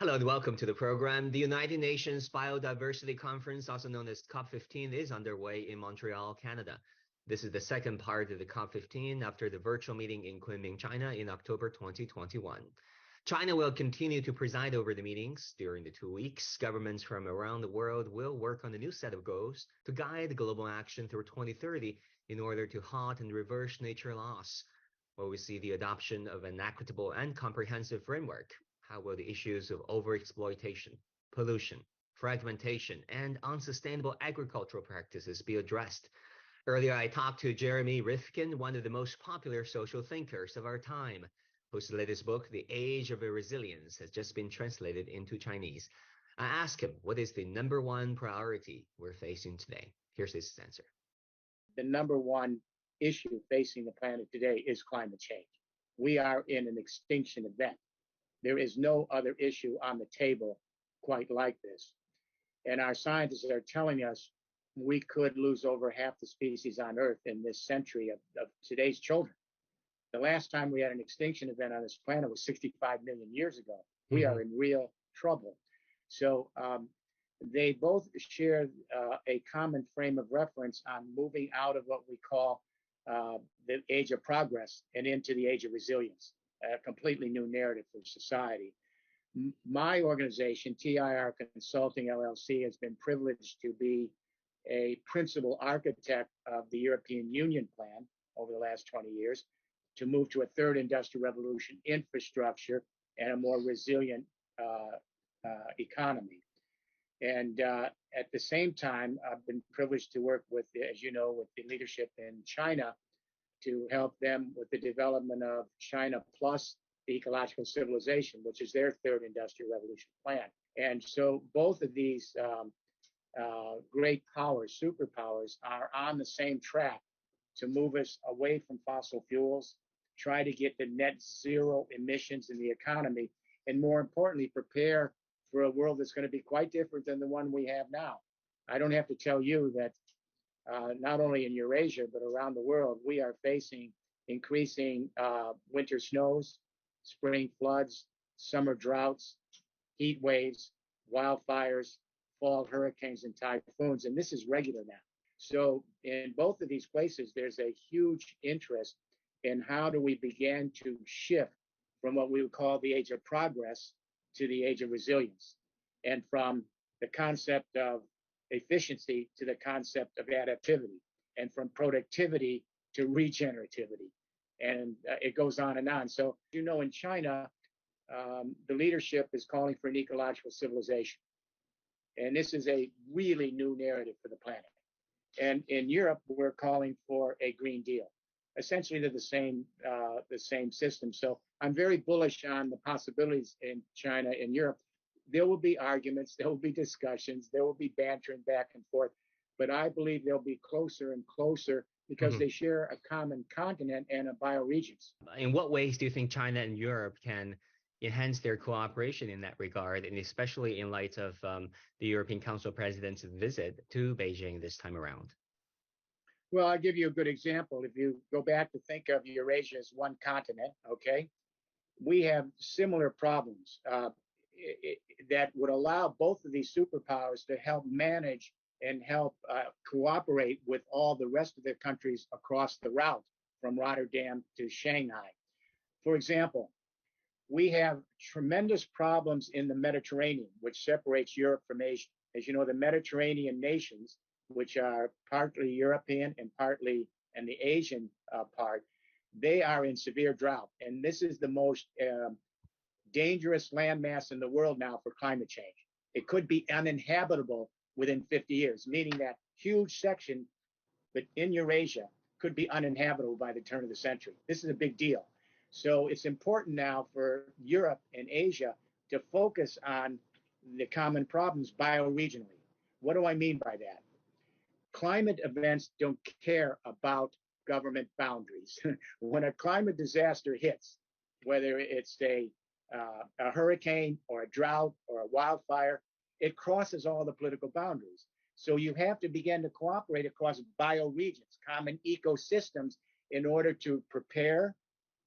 Hello and welcome to the program. The United Nations Biodiversity Conference, also known as COP15, is underway in Montreal, Canada. This is the second part of the COP15 after the virtual meeting in Kunming, China in October 2021. China will continue to preside over the meetings. During the 2 weeks, governments from around the world will work on a new set of goals to guide global action through 2030 in order to halt and reverse nature loss. Will we see the adoption of an equitable and comprehensive framework? How will the issues of overexploitation, pollution, fragmentation, and unsustainable agricultural practices be addressed? Earlier, I talked to Jeremy Rifkin, one of the most popular social thinkers of our time, whose latest book, The Age of Resilience, has just been translated into Chinese. I asked him, what is the number one priority we're facing today? Here's his answer. The number one issue facing the planet today is climate change. We are in an extinction event. There is no other issue on the table quite like this. And our scientists are telling us we could lose over half the species on Earth in this century of today's children. The last time we had an extinction event on this planet was 65 million years ago. We are in real trouble. So they both share a common frame of reference on moving out of what we call the age of progress and into the age of resilience. A completely new narrative for society. My organization, TIR Consulting LLC, has been privileged to be a principal architect of the European Union plan over the last 20 years to move to a third industrial revolution infrastructure and a more resilient economy. And at the same time, I've been privileged to work with, as you know, with the leadership in China to help them with the development of China Plus, the ecological civilization, which is their third industrial revolution plan. And so both of these great powers, superpowers, are on the same track to move us away from fossil fuels, try to get to net zero emissions in the economy, and more importantly, prepare for a world that's going to be quite different than the one we have now. I don't have to tell you that not only in Eurasia, but around the world, we are facing increasing winter snows, spring floods, summer droughts, heat waves, wildfires, fall hurricanes, and typhoons. And this is regular now. So in both of these places, there's a huge interest in how do we begin to shift from what we would call the age of progress to the age of resilience, and from the concept of efficiency to the concept of adaptivity, and from productivity to regenerativity. And it goes on and on. So, you know, in China, the leadership is calling for an ecological civilization. And this is a really new narrative for the planet. And in Europe, we're calling for a Green Deal. Essentially, they're the same system. So I'm very bullish on the possibilities in China and Europe. There will be arguments, there will be discussions, there will be bantering back and forth, but I believe they'll be closer and closer because they share a common continent and a bioregions. In what ways do you think China and Europe can enhance their cooperation in that regard, and especially in light of the European Council President's visit to Beijing this time around? Well, I'll give you a good example. If you go back to think of Eurasia as one continent, okay, we have similar problems that would allow both of these superpowers to help manage and help cooperate with all the rest of the countries across the route from Rotterdam to Shanghai. For example, we have tremendous problems in the Mediterranean, which separates Europe from Asia. As you know, the Mediterranean nations, which are partly European and partly and the Asian part, they are in severe drought. And this is the most dangerous landmass in the world now for climate change. It could be uninhabitable within 50 years, meaning that huge section but in Eurasia could be uninhabitable by the turn of the century. This is a big deal. So it's important now for Europe and Asia to focus on the common problems bioregionally. What do I mean by that? Climate events don't care about government boundaries. When a climate disaster hits, whether it's a hurricane or a drought or a wildfire, it crosses all the political boundaries. So you have to begin to cooperate across bioregions, common ecosystems, in order to prepare,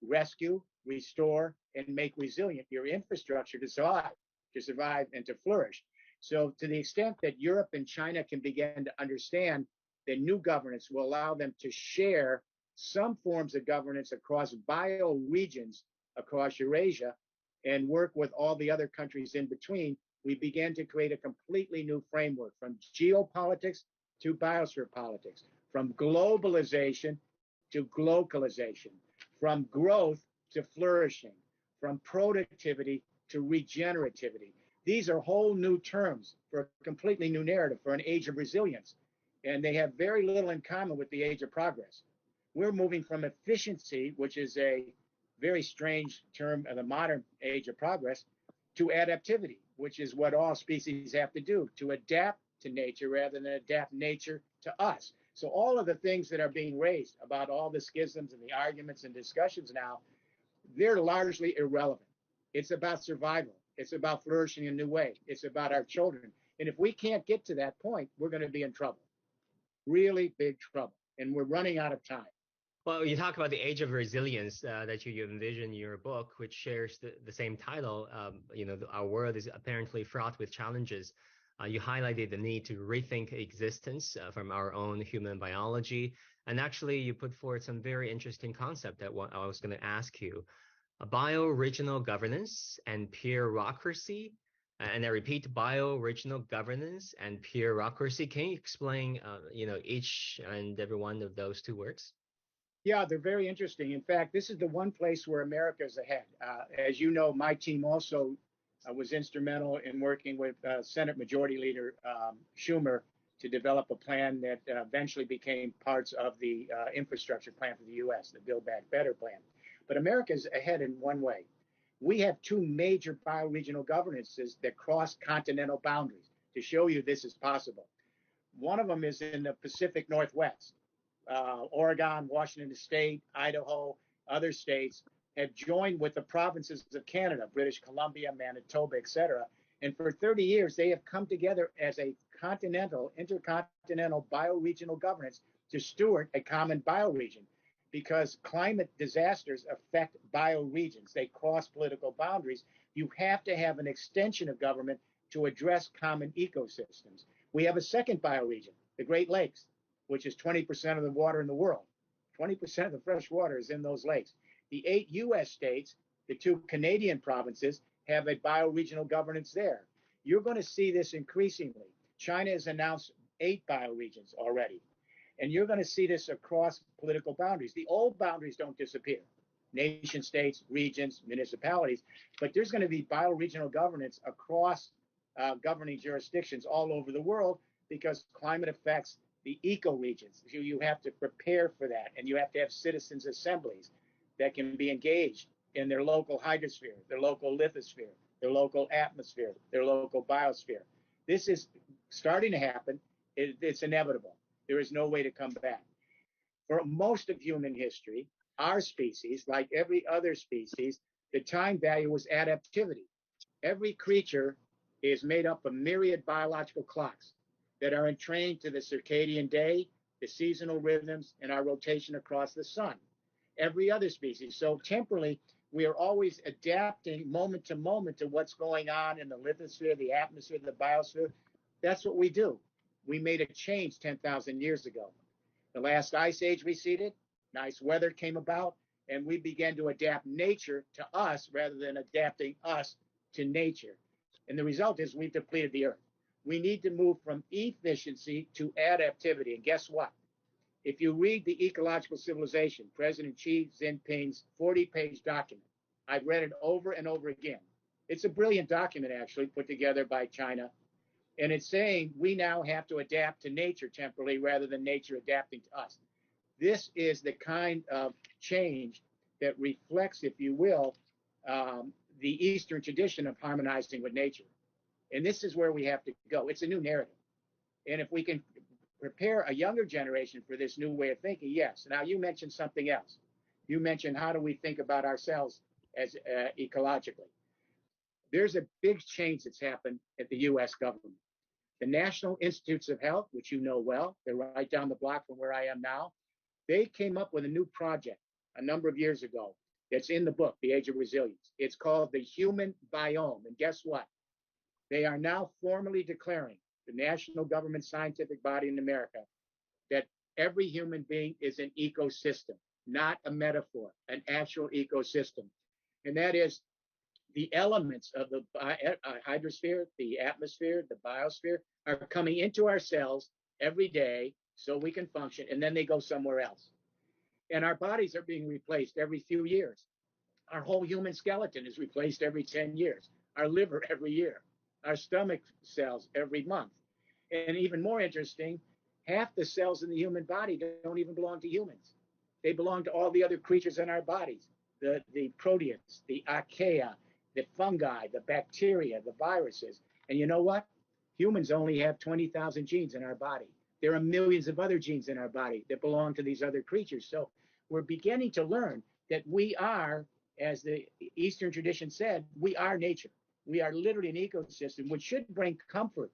rescue, restore, and make resilient your infrastructure to survive. to survive and to flourish. So to the extent that Europe and China can begin to understand that new governance will allow them to share some forms of governance across bioregions across Eurasia and work with all the other countries in between, we began to create a completely new framework from geopolitics to biosphere politics, from globalization to globalization, from growth to flourishing, from productivity to regenerativity. These are whole new terms for a completely new narrative, for an age of resilience. And they have very little in common with the age of progress. We're moving from efficiency, which is a very strange term of the modern age of progress, to adaptivity, which is what all species have to do, to adapt to nature rather than adapt nature to us. So all of the things that are being raised about all the schisms and the arguments and discussions now, they're largely irrelevant. It's about survival. It's about flourishing in a new way. It's about our children. And if we can't get to that point, we're going to be in trouble, really big trouble. And we're running out of time. Well, you talk about the age of resilience that you envision in your book, which shares the same title. Our world is apparently fraught with challenges. You highlighted the need to rethink existence from our own human biology. And actually, you put forward some very interesting concept that I was going to ask you. Bioregional governance and bureaucracy. And I repeat, bioregional governance and bureaucracy. Can you explain, each and every one of those two words? Yeah, they're very interesting. In fact, this is the one place where America is ahead. As you know, my team also was instrumental in working with Senate Majority Leader Schumer to develop a plan that eventually became parts of the infrastructure plan for the U.S., the Build Back Better plan. But America is ahead in one way. We have two major bioregional governances that cross continental boundaries to show you this is possible. One of them is in the Pacific Northwest. Oregon, Washington State, Idaho, other states have joined with the provinces of Canada, British Columbia, Manitoba, etc. And for 30 years, they have come together as a intercontinental bioregional governance to steward a common bioregion, because climate disasters affect bioregions. They cross political boundaries. You have to have an extension of government to address common ecosystems. We have a second bioregion, the Great Lakes, which is 20% of the water in the world. 20% of the fresh water is in those lakes. The 8 U.S. states, the 2 Canadian provinces, have a bioregional governance there. You're going to see this increasingly. China has announced 8 bioregions already. And you're going to see this across political boundaries. The old boundaries don't disappear. Nation states, regions, municipalities. But there's going to be bioregional governance across governing jurisdictions all over the world, because climate affects the ecoregions. So you have to prepare for that, and you have to have citizens' assemblies that can be engaged in their local hydrosphere, their local lithosphere, their local atmosphere, their local biosphere. This is starting to happen. It's inevitable. There is no way to come back. For most of human history, our species, like every other species, the time value was adaptivity. Every creature is made up of myriad biological clocks that are entrained to the circadian day, the seasonal rhythms, and our rotation across the sun. Every other species. So temporally, we are always adapting moment to what's going on in the lithosphere, the atmosphere, the biosphere. That's what we do. We made a change 10,000 years ago. The last ice age receded, nice weather came about, and we began to adapt nature to us rather than adapting us to nature. And the result is we've depleted the earth. We need to move from efficiency to adaptivity. And guess what? If you read the Ecological Civilization, President Xi Jinping's 40-page document, I've read it over and over again. It's a brilliant document, actually, put together by China. And it's saying we now have to adapt to nature temporarily rather than nature adapting to us. This is the kind of change that reflects, if you will, the Eastern tradition of harmonizing with nature. And this is where we have to go. It's a new narrative. And if we can prepare a younger generation for this new way of thinking, yes. Now, you mentioned something else. You mentioned, how do we think about ourselves as ecologically? There's a big change that's happened at the U.S. government. The National Institutes of Health, which you know well, they're right down the block from where I am now, they came up with a new project a number of years ago that's in the book, The Age of Resilience. It's called the Human Biome. And guess what? They are now formally declaring, the national government scientific body in America, that every human being is an ecosystem, not a metaphor, an actual ecosystem. And that is the elements of the hydrosphere, the atmosphere, the biosphere are coming into our cells every day so we can function, and then they go somewhere else. And our bodies are being replaced every few years. Our whole human skeleton is replaced every 10 years, our liver every year, our stomach cells every month. And even more interesting, half the cells in the human body don't even belong to humans. They belong to all the other creatures in our bodies, the proteins, the archaea, the fungi, the bacteria, the viruses. And you know what? Humans only have 20,000 genes in our body. There are millions of other genes in our body that belong to these other creatures. So we're beginning to learn that we are, as the Eastern tradition said, we are nature. We are literally an ecosystem, which should bring comfort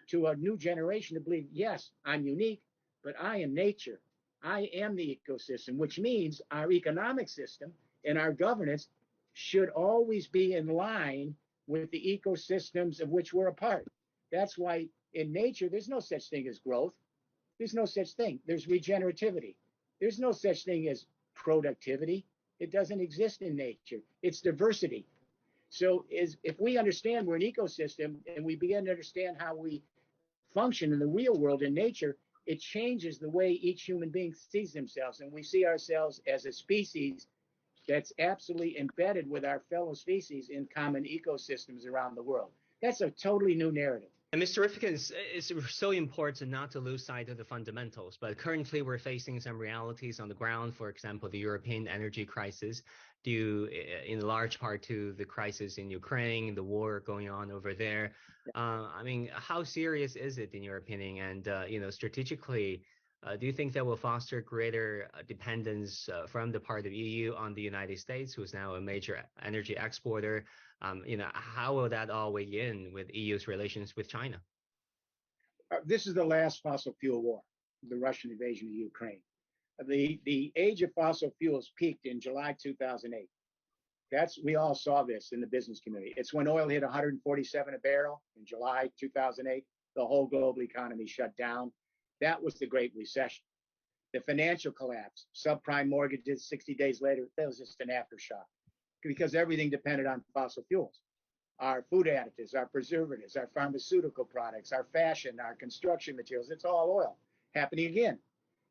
to a new generation to believe, yes, I'm unique, but I am nature. I am the ecosystem, which means our economic system and our governance should always be in line with the ecosystems of which we're a part. That's why in nature, there's no such thing as growth. There's no such thing. There's regenerativity. There's no such thing as productivity. It doesn't exist in nature. It's diversity. So if we understand we're an ecosystem and we begin to understand how we function in the real world in nature, it changes the way each human being sees themselves. And we see ourselves as a species that's absolutely embedded with our fellow species in common ecosystems around the world. That's a totally new narrative. And Mr. Rifkin, it's so important not to lose sight of the fundamentals, but currently we're facing some realities on the ground, for example, the European energy crisis, due in large part to the crisis in Ukraine, the war going on over there. I mean, how serious is it in your opinion? And, strategically, do you think that will foster greater dependence from the part of EU on the United States, who's now a major energy exporter? How will that all weigh in with EU's relations with China? This is the last fossil fuel war, the Russian invasion of Ukraine. The age of fossil fuels peaked in July 2008. We all saw this in the business community. It's when oil hit 147 a barrel in July 2008. The whole global economy shut down. That was the Great Recession. The financial collapse, subprime mortgages 60 days later, that was just an aftershock because everything depended on fossil fuels. Our food additives, our preservatives, our pharmaceutical products, our fashion, our construction materials, it's all oil. Happening again.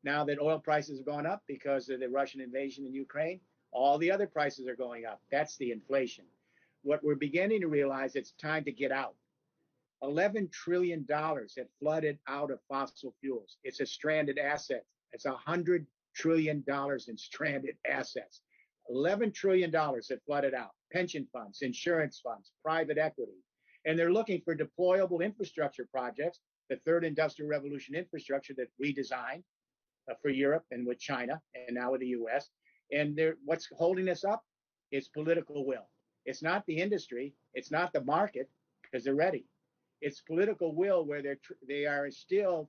Now that oil prices have gone up because of the Russian invasion in Ukraine, all the other prices are going up. That's the inflation. What we're beginning to realize, it's time to get out. $11 trillion have flooded out of fossil fuels. It's a stranded asset. It's $100 trillion in stranded assets. $11 trillion have flooded out. Pension funds, insurance funds, private equity. And they're looking for deployable infrastructure projects, the third industrial revolution infrastructure that we designed for Europe and with China and now with the US. And what's holding us up is political will. It's not the industry. It's not the market because they're ready. It's political will where they are still,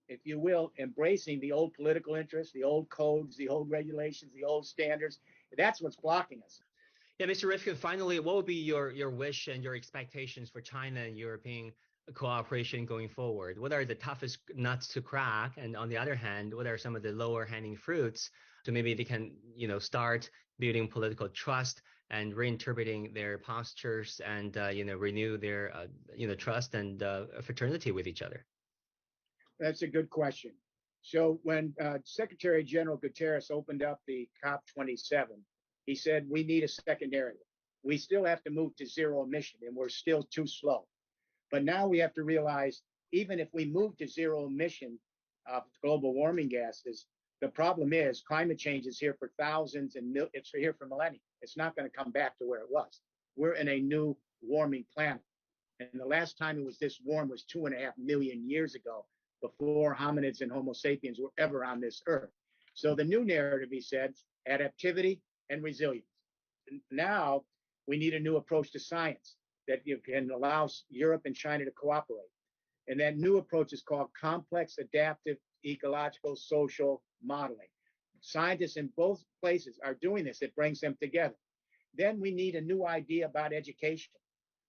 if you will, embracing the old political interests, the old codes, the old regulations, the old standards. That's what's blocking us. Yeah, Mr. Rifkin, finally, what would be your wish and your expectations for China and European cooperation going forward? What are the toughest nuts to crack? And on the other hand, what are some of the lower hanging fruits so maybe they can, start building political trust and reinterpreting their postures and, renew their, trust and fraternity with each other? That's a good question. So when Secretary General Guterres opened up the COP27, he said, we need a second narrative. We still have to move to zero emission, and we're still too slow. But now we have to realize, even if we move to zero emission of global warming gases, the problem is climate change is here for thousands and it's here for millennia. It's not going to come back to where it was. We're in a new warming planet. And the last time it was this warm was 2.5 million years ago, before hominids and Homo sapiens were ever on this earth. So the new narrative, he said, adaptivity and resilience. Now we need a new approach to science that can allow Europe and China to cooperate. And that new approach is called complex, adaptive, ecological, social modeling. Scientists in both places are doing this. It brings them together. Then we need a new idea about education.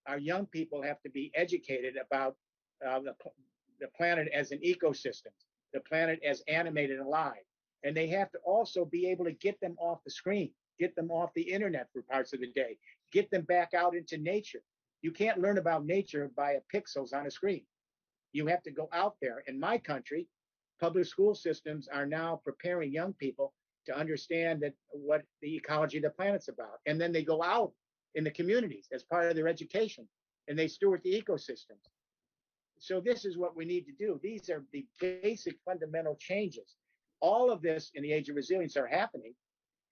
our young people have to be educated about the planet as an ecosystem, the planet as animated and alive. And they have to also be able to get them off the screen, get them off the internet for parts of the day, get them back out into nature. You can't learn about nature by pixels on a screen. You have to go out there. In my country, public school systems are now preparing young people to understand that what the ecology of the planet's about. And then they go out in the communities as part of their education and they steward the ecosystems. So this is what we need to do. These are the basic fundamental changes. All of this in the age of resilience are happening,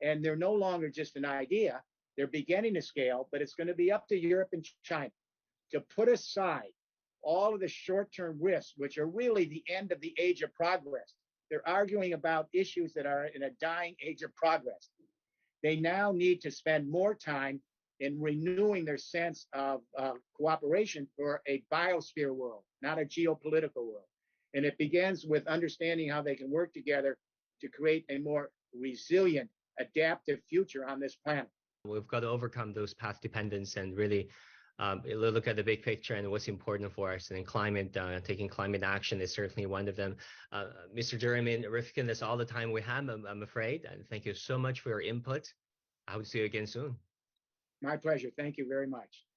and they're no longer just an idea. They're beginning to scale, but it's going to be up to Europe and China to put aside all of the short-term risks, which are really the end of the age of progress. They're arguing about issues that are in a dying age of progress. They now need to spend more time in renewing their sense of cooperation for a biosphere world, not a geopolitical world. And it begins with understanding how they can work together to create a more resilient, adaptive future on this planet. We've got to overcome those path dependence and really look at the big picture and what's important for us. And climate, taking climate action is certainly one of them. Mr. Jeremy Rifkin, that's all the time we have, I'm afraid. And thank you so much for your input. I hope to see you again soon. My pleasure. Thank you very much.